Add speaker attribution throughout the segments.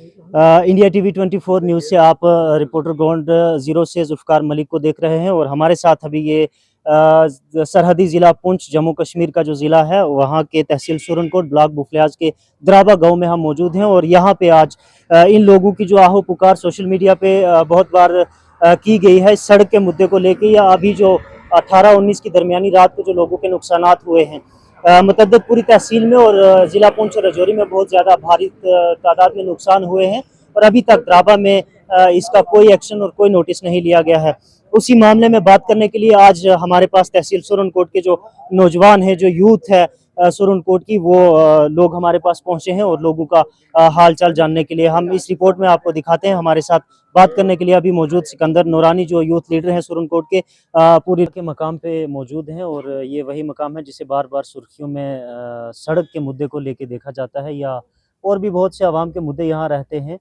Speaker 1: India TV 24 news से आप reporter ground zero से जुल्फ़िकार मलिक को देख रहे हैं और हमारे साथ अभी ये सरहदी ज़िला पुंछ जम्मू कश्मीर का जो ज़िला है वहाँ के तहसील सुरनकोट ब्लॉक बुफलियाज के द्राबा गांव में हम मौजूद हैं और यहाँ पे आज इन लोगों की जो आहो पुकार सोशल मीडिया पे बहुत बार की गई है इस सड़क के मुद्दे को लेकर या अभी जो 18-19 की दरमियानी रात को जो लोगों के नुकसानात हुए हैं मुतअद्दिद पूरी तहसील में और ज़िला पुंछ और राजौरी में बहुत ज़्यादा भारी तादाद में नुकसान हुए हैं और अभी तक द्राबा में इसका कोई एक्शन और कोई नोटिस नहीं लिया गया है। उसी मामले में बात करने के लिए आज हमारे पास तहसील सुरनकोट के जो नौजवान हैं, जो यूथ है सुरनकोट की, वो लोग हमारे पास पहुंचे हैं और लोगों का हाल चाल जानने के लिए हम इस रिपोर्ट में आपको दिखाते हैं। हमारे साथ बात करने के लिए अभी मौजूद सिकंदर नूरानी जो यूथ लीडर हैं सुरनकोट के, पूरी के मकाम पे मौजूद हैं और ये वही मकाम है जिसे बार बार सुर्खियों में सड़क के मुद्दे को लेके देखा जाता है या और भी बहुत से आवाम के मुद्दे यहाँ रहते हैं।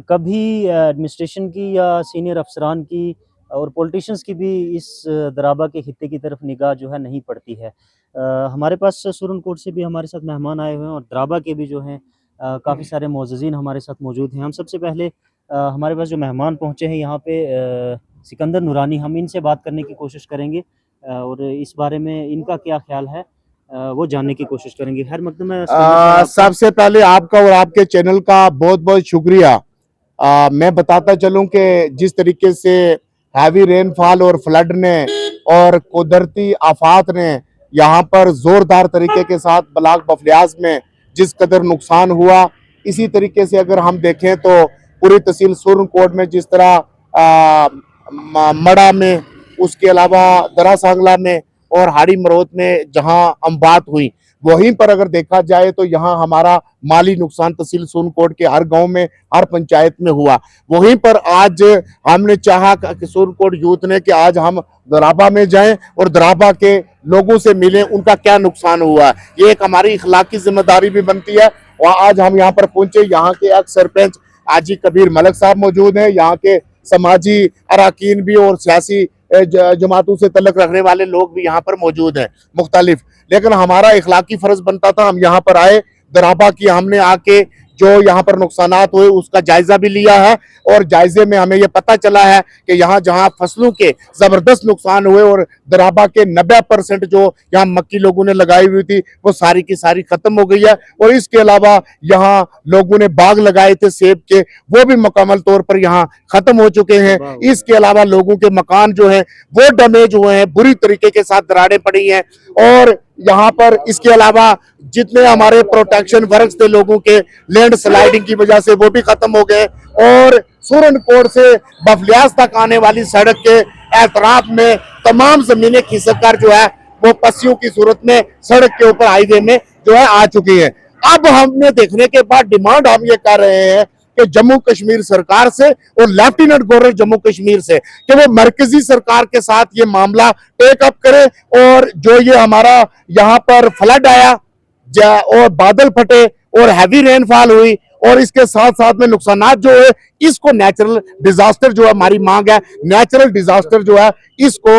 Speaker 1: कभी एडमिनिस्ट्रेशन की या सीनियर अफसरान की और पॉलिटिशियंस की भी इस दराबा के खित्ते की तरफ निगाह जो है नहीं पड़ती है। हमारे पास सुरनकोट से भी हमारे साथ मेहमान आए हुए हैं और द्राबा के भी जो हैं काफ़ी सारे मोअज़्ज़िज़ीन हमारे साथ मौजूद हैं। हम सबसे पहले हमारे पास जो मेहमान पहुँचे हैं यहाँ पे सिकंदर नूरानी, हम इनसे बात करने की कोशिश करेंगे और इस बारे में इनका क्या ख्याल है वो जानने की कोशिश करेंगे। हर मकदम में
Speaker 2: सबसे पहले आपका और आपके चैनल का बहुत बहुत शुक्रिया। मैं बताता चलूं कि जिस तरीके से हैवी रेनफॉल और फ्लड ने और कुदरती आफात ने यहाँ पर जोरदार तरीके के साथ ब्लॉक बफलियाज में जिस कदर नुकसान हुआ, इसी तरीके से अगर हम देखें तो पूरी तहसील सुरनकोट में जिस तरह मड़ा में, उसके अलावा दरा सांगला में और हाड़ी मरोत में जहां अम्बात हुई, वहीं पर अगर देखा जाए तो यहाँ हमारा माली नुकसान तहसील सुरनकोट के हर गांव में, हर पंचायत में हुआ। वहीं पर आज हमने चाहा कि सुरनकोट यूथ ने कि आज हम द्राबा में जाएं और द्राबा के लोगों से मिलें, उनका क्या नुकसान हुआ। ये एक हमारी इखलाकी जिम्मेदारी भी बनती है। और आज हम यहाँ पर पहुंचे, यहाँ के एक्स सरपंच हाजी कबीर मलिक साहब मौजूद हैं, यहाँ के समाजी अराकीन भी और सियासी जमातों से तल्लुक रखने वाले लोग भी यहाँ पर मौजूद हैं मुख्तलिफ। लेकिन हमारा इखलाकी फर्ज बनता था, हम यहाँ पर आए द्राबा की, हमने आके जो यहाँ पर नुकसानात हुए उसका जायजा भी लिया है और जायजे में हमें यह पता चला है कि यहाँ जहाँ फसलों के जबरदस्त नुकसान हुए और द्राबा के 90% जो यहाँ मक्की लोगों ने लगाई हुई थी वो सारी की सारी खत्म हो गई है। और इसके अलावा यहाँ लोगों ने बाग लगाए थे सेब के, वो भी मुकम्मल तौर पर यहाँ खत्म हो चुके हैं। इसके अलावा लोगों के मकान जो है वो डैमेज हुए हैं, बुरी तरीके के साथ दरारें पड़ी हैं। और यहाँ पर इसके अलावा जितने हमारे प्रोटेक्शन वर्क्स थे लोगों के लैंड स्लाइडिंग की वजह से, वो भी खत्म हो गए। और सुरनकोट से बफलियाज तक आने वाली सड़क के एतराफ में तमाम जमीनें खिसक कर जो है वो पस्सियों की सूरत में सड़क के ऊपर हाईवे में जो है आ चुकी है। अब हमने देखने के बाद डिमांड हम ये कर रहे हैं कि जम्मू कश्मीर सरकार से और लेफ्टिनेंट गवर्नर जम्मू कश्मीर से कि वो मरकजी सरकार के साथ ये मामला टेक अप करे और जो ये हमारा यहाँ पर फ्लड आया और बादल फटे और हैवी रेनफॉल हुई और इसके साथ साथ में नुकसानात जो है, इसको नेचुरल डिजास्टर जो है, हमारी मांग है नेचुरल डिजास्टर जो है इसको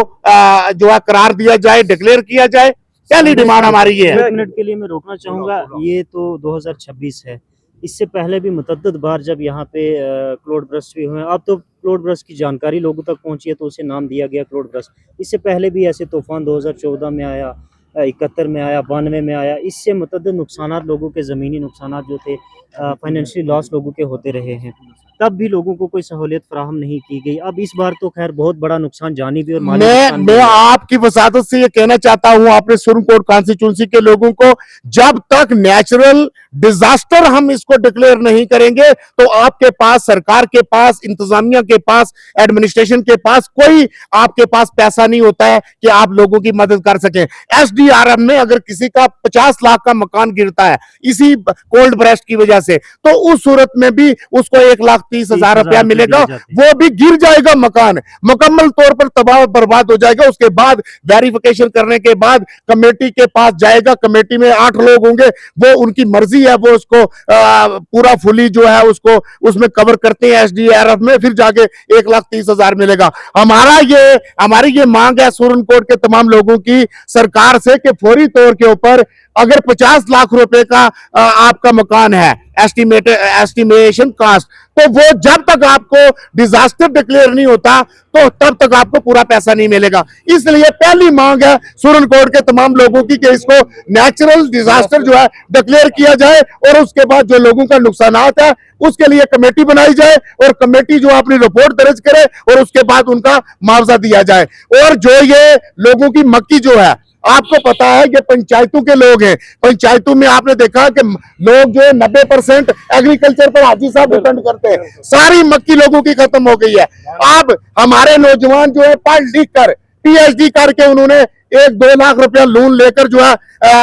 Speaker 2: जो है करार दिया जाए, डिक्लेयर किया जाए। पहली डिमांड हमारी ये है।
Speaker 1: 1 मिनट के लिए मैं रोकना चाहूँगा, ये तो 2026 है, इससे पहले भी मुतअद्दिद बार जब यहाँ पे क्लाउड बर्स्ट भी हुए हैं, अब तो क्लाउड बर्स्ट की जानकारी लोगों तक पहुँची है तो उसे नाम दिया गया क्लाउड बर्स्ट। इससे पहले भी ऐसे तूफान 2014 में आया, 71 में आया, 92 में आया। इससे मुतअद्दिद नुकसानात लोगों के ज़मीनी नुकसानात जो थे, फाइनेंशियल लॉस लोगों के होते रहे हैं, तब भी लोगों को कोई सहूलियत फराहम नहीं की गई। अब इस बार तो खैर बहुत बड़ा नुकसान जानी भी और माली नुकसान भी।
Speaker 2: मैं आपकी वसादत से ये कहना चाहता हूं अपने सुरनकोट कॉन्स्टिट्यूंसी के लोगों को, जब तक नेचुरल डिजास्टर हम इसको डिक्लेयर नहीं करेंगे तो आपके पास, सरकार के पास, इंतजामिया के पास, एडमिनिस्ट्रेशन के पास कोई आपके पास पैसा नहीं होता है कि आप लोगों की मदद कर सकें। एसडीआरएफ में अगर किसी का 50 लाख का मकान गिरता है इसी कोल्ड ब्रेस्ट की वजह से, तो उस सूरत में भी उसको 1,30,000 रुपया मिलेगा, वो भी गिर जाएगा, मकान मुकम्मल तौर पर तबाह बर्बाद हो जाएगा। उसके बाद वेरिफिकेशन करने के बाद कमेटी के पास जाएगा, कमेटी में 8 लोग होंगे, वो उनकी मर्जी है, वो उसको पूरा फुली जो है उसको उसमें कवर करते हैं एसडीआरएफ में, फिर जाके 1,30,000 मिलेगा। हमारी ये मांग है सुरनकोट के तमाम लोगों की सरकार से कि फौरी तौर के ऊपर अगर 50 लाख रुपए का आपका मकान है एस्टिमेशन कास्ट, तो वो जब तक आपको डिजास्टर डिक्लेयर नहीं होता तो तब तक आपको पूरा पैसा नहीं मिलेगा। इसलिए पहली मांग है सुरन कोट के तमाम लोगों की कि इसको नेचुरल डिजास्टर जो है डिक्लेयर किया जाए और उसके बाद जो लोगों का नुकसान है उसके लिए कमेटी बनाई जाए और कमेटी जो अपनी रिपोर्ट दर्ज करे और उसके बाद उनका मुआवजा दिया जाए। और जो ये लोगों की मक्की जो है, आपको पता है कि पंचायतों के लोग हैं, पंचायतों में आपने देखा कि लोग जो है 90% एग्रीकल्चर पर हाजी साहब डिपेंड करते हैं, सारी मक्की लोगों की खत्म हो गई है। अब हमारे नौजवान जो है पढ़ लिख कर PhD करके उन्होंने 1-2 लाख रुपया लोन लेकर जो है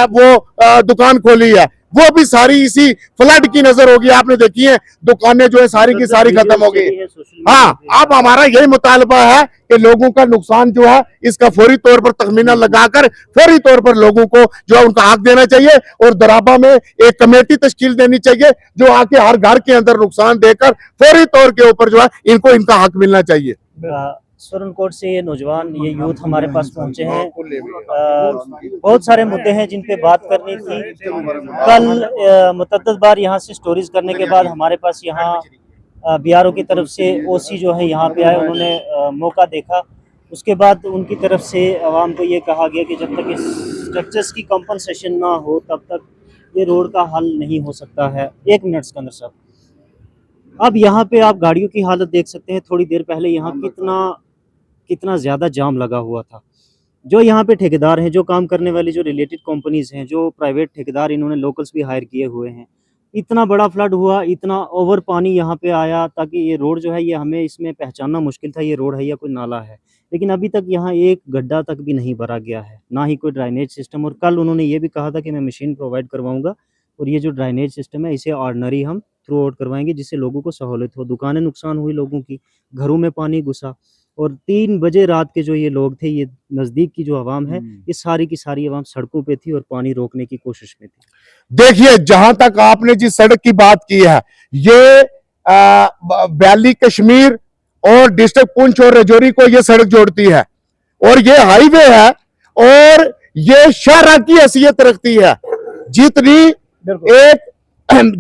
Speaker 2: वो दुकान खोली है, वो भी सारी इसी फ्लड की नजर होगी। आपने देखी है दुकानें जो है सारी की सारी खत्म हो गई। हाँ, अब हमारा यही मुतालबा है कि लोगों का नुकसान जो है इसका फौरी तौर पर तखमीना लगाकर फौरी तौर पर लोगों को जो है उनका हक देना चाहिए और दराबा में एक कमेटी तश्कील देनी चाहिए जो आके हर घर के अंदर नुकसान देकर फौरी तौर के ऊपर जो है इनको इनका हक मिलना चाहिए।
Speaker 1: सुरन कोट से ये नौजवान, ये यूथ हमारे पास पहुंचे हैं। बहुत सारे मुद्दे हैं जिन पे बात करनी थी। कल मुतअद्दिद बार यहाँ से स्टोरीज करने के बाद हमारे पास यहाँ BRO की तरफ से OC जो है यहाँ पे आए, उन्होंने मौका देखा। उसके बाद उनकी तरफ से आवाम को ये कहा गया कि जब तक इस स्ट्रक्चर्स की कंपनसेशन ना हो तब तक ये रोड का हल नहीं हो सकता है। 1 मिनट के अंदर साहब, अब यहाँ पे आप गाड़ियों की हालत देख सकते हैं। थोड़ी देर पहले यहाँ कितना ज़्यादा जाम लगा हुआ था। जो यहाँ पे ठेकेदार हैं, जो काम करने वाली जो रिलेटेड कंपनीज हैं, जो प्राइवेट ठेकेदार, इन्होंने लोकल्स भी हायर किए हुए हैं। इतना बड़ा फ्लड हुआ, इतना ओवर पानी यहाँ पे आया ताकि ये रोड जो है ये हमें इसमें पहचानना मुश्किल था ये रोड है या कोई नाला है। लेकिन अभी तक यहाँ एक गड्ढा तक भी नहीं भरा गया है, ना ही कोई ड्राइनेज सिस्टम। और कल उन्होंने ये भी कहा था कि मैं मशीन प्रोवाइड करवाऊंगा और ये जो ड्राइनेज सिस्टम है इसे ऑर्डिनरी हम थ्रू आउट करवाएंगे जिससे लोगों को सहूलियत हो। दुकानें नुकसान हुई लोगों की, घरों में पानी घुसा और 3 बजे रात के जो ये लोग थे, ये नज़दीक की जो आवाम है, ये सारी की सारी आवाम सड़कों पे थी और पानी रोकने की कोशिश में थी।
Speaker 2: देखिए, जहां तक आपने जिस सड़क की बात की है, ये वैली कश्मीर और डिस्ट्रिक्ट पुंछ और राजौरी को ये सड़क जोड़ती है और ये हाईवे है और ये शाहराह की हैसियत रखती है।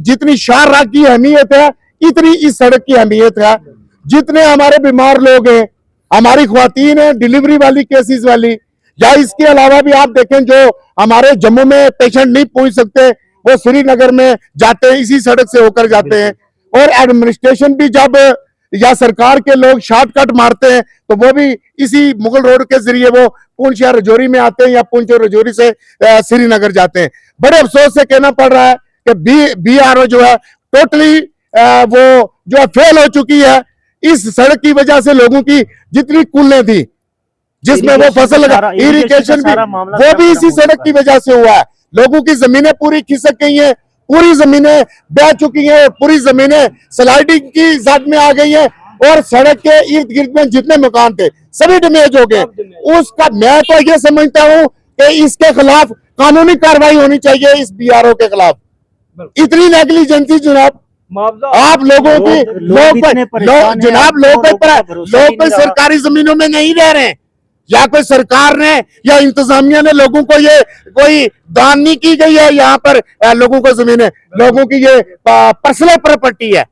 Speaker 2: जितनी शाहराह की अहमियत है इतनी इस सड़क की अहमियत है। जितने हमारे बीमार लोग हैं, हमारी ख्वातीन हैं डिलीवरी वाली, केसेस वाली, या इसके अलावा भी आप देखें जो हमारे जम्मू में पेशेंट नहीं पहुंच सकते वो श्रीनगर में जाते हैं, इसी सड़क से होकर जाते हैं। और एडमिनिस्ट्रेशन भी जब या सरकार के लोग शॉर्टकट मारते हैं तो वो भी इसी मुगल रोड के जरिए वो पुंछ या राजौरी में आते हैं या पुंछ और राजौरी से श्रीनगर जाते हैं। बड़े अफसोस से कहना पड़ रहा है कि BRO जो है टोटली वो जो फेल हो चुकी है। इस सड़क की वजह से लोगों की जितनी कुलें थी जिसमें वो फसल लगा, इरिगेशन भी वो भी इसी सड़क की वजह से हुआ है। लोगों की जमीनें पूरी खिसक गई हैं, पूरी जमीनें बह चुकी हैं, पूरी जमीनें स्लाइडिंग की जद में आ गई हैं और सड़क के इर्द गिर्द में जितने मकान थे सभी डैमेज हो गए। उसका मैं तो ये समझता हूं कि इसके खिलाफ कानूनी कार्रवाई होनी चाहिए, इस BRO के खिलाफ। इतनी नेग्लिजेंसी जनाब, आप लोगों की लोग सरकारी जमीनों में नहीं रह रहे हैं या कोई सरकार ने या इंतजामिया ने लोगों को ये कोई दान नहीं की गई है। यहाँ पर लोगों को जमीनें, लोगों की ये पर्सनल प्रॉपर्टी है,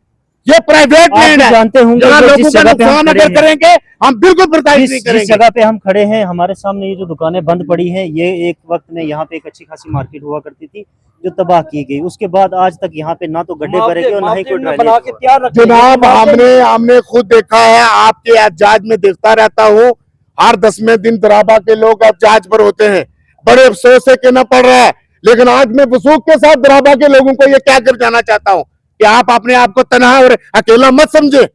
Speaker 2: ये प्राइवेट लैंड है।
Speaker 1: जानते होंगे
Speaker 2: लोगों का नुकसान अगर करेंगे हम बिल्कुल बर्दाश्त नहीं करेंगे।
Speaker 1: जिस जगह पे हम खड़े हैं हमारे सामने ये जो दुकानें बंद पड़ी हैं, ये एक वक्त में यहाँ पे एक अच्छी खासी मार्केट हुआ करती थी जो तबाह की गई। उसके बाद आज तक यहाँ पे ना तो गड्ढे भरे गए और ना ही कोई ड्रेनेज।
Speaker 2: जनाब, हमने खुद देखा है, आपके एहतजाज में देखता रहता हूँ, हर 10वें दिन दराबा के लोग एहतजाज पर होते हैं। बड़े अफसोस से कहना पड़ रहा है, लेकिन आज मैं वसूख के साथ दराबा के लोगों को ये क्या कर जाना चाहता हूँ कि आप अपने आप को तनहा और अकेला मत समझे।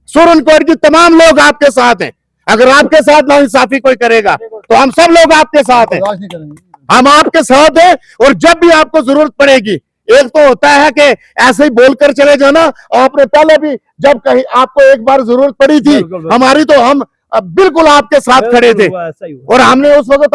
Speaker 2: सुरन कोट की तमाम लोग आपके साथ हैं। अगर आपके साथ नाइंसाफी कोई करेगा तो हम सब लोग आपके साथ हैं, हम आपके साथ हैं। और जब भी आपको जरूरत पड़ेगी, एक तो होता है कि ऐसे ही बोलकर चले जाना, आपने पहले भी जब कहीं आपको एक बार जरूरत पड़ी थी हमारी, तो हम बिल्कुल आपके साथ खड़े थे और हमने उस वक्त